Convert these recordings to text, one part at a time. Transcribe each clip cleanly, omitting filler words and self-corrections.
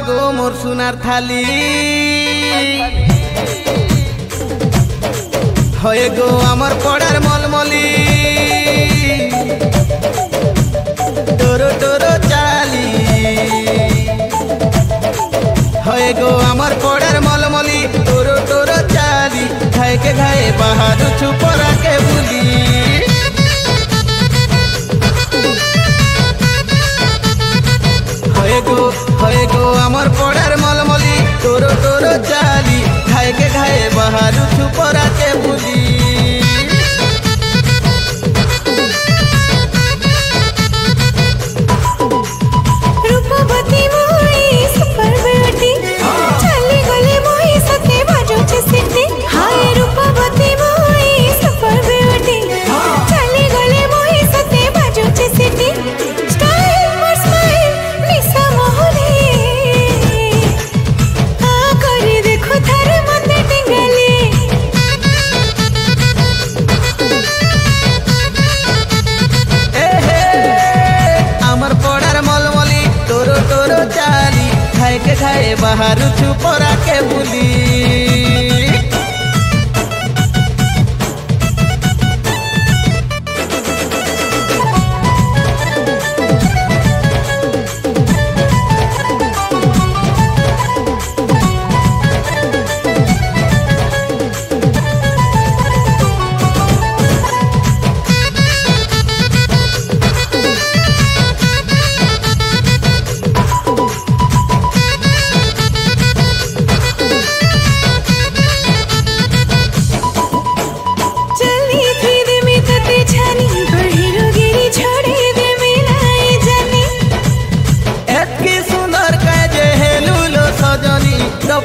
গো মোর সোনার থালি হয়ে গো আমার পড়ার মলমলি টোরো টোরো চালি হয়ে গো আমার পড়ার মলমলি টোরো টোরো চালি ঘায়ে ঘায়ে বাহারু ছুপরাকে বুলি হয়ে গো আমার পড়ার মলমলি টোরো টোরো চালি ঘায়ে ঘায়ে বাহারু ছুপরাকে বুলি ঘায়ে বাহারু ছুপরাকে বুলি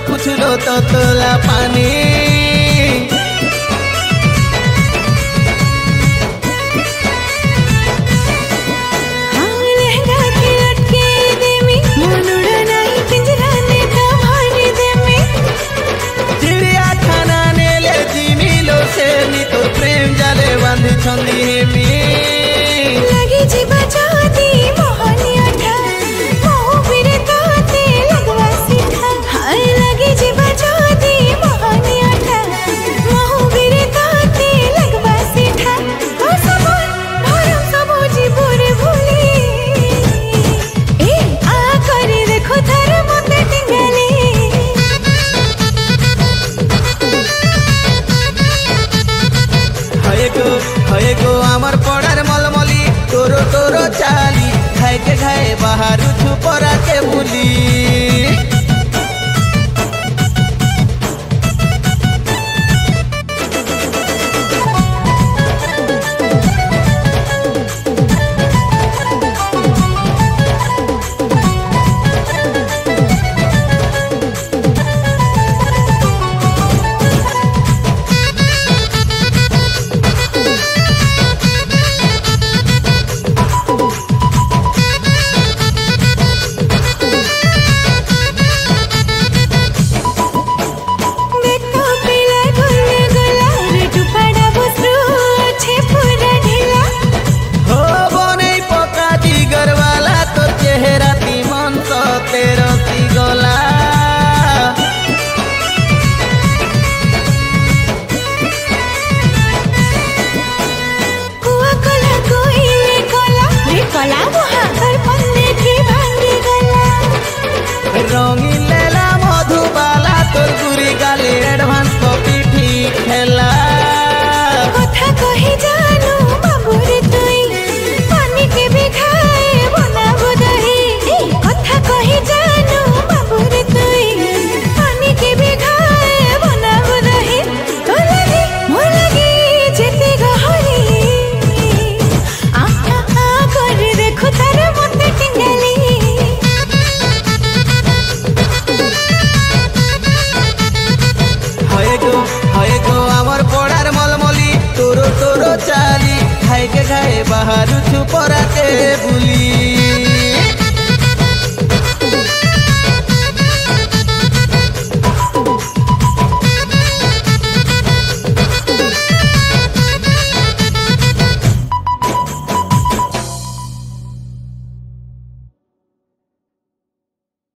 পুছলো ততলা পানি চিড়িয়াখানা নেলে জিমিলো সে নি তোর প্রেম জালে বাঁধি ছন্দি হেমি লাগি জীবা চাঁদি মোহনিয়া ঠা মোহ বিরে তাতে লাগবা সিঠা হায় লাগি জীবা চাঁদি মোহনিয়া ঠা মোহ বিরে তাতে লাগবা সিঠা তোর সবর ভরম সবো জীবরে ভুলি এ আ করে দেখো তার মতে টিঙ্গালি হয়ে গো আমার পড়ার মলমলি টোরো টোরো চালি ঘায়ে ঘায়ে বাহারু ছুপরাকে বুলি রঙিন লেলা মধুবালা তোর গুরি গালে অ্যাডভান্স কপি ঠিক খেলা কথা কহি জানো বাবুরে তুই পানি কে বিখায় বনাবো দহি কথা কহি জানো বাবুরে তুই পানি কে বিখায় বনাবো দহি তো লাগি মোর লাগি যেতে গহরি আ করে দেখো তার মতে টিঙ্গালি হয়ে গো আমার পড়ার মলমলি টোরো টোরো চালি ঘায়ে ঘায়ে বাহারু ছুপরাকে বুলি।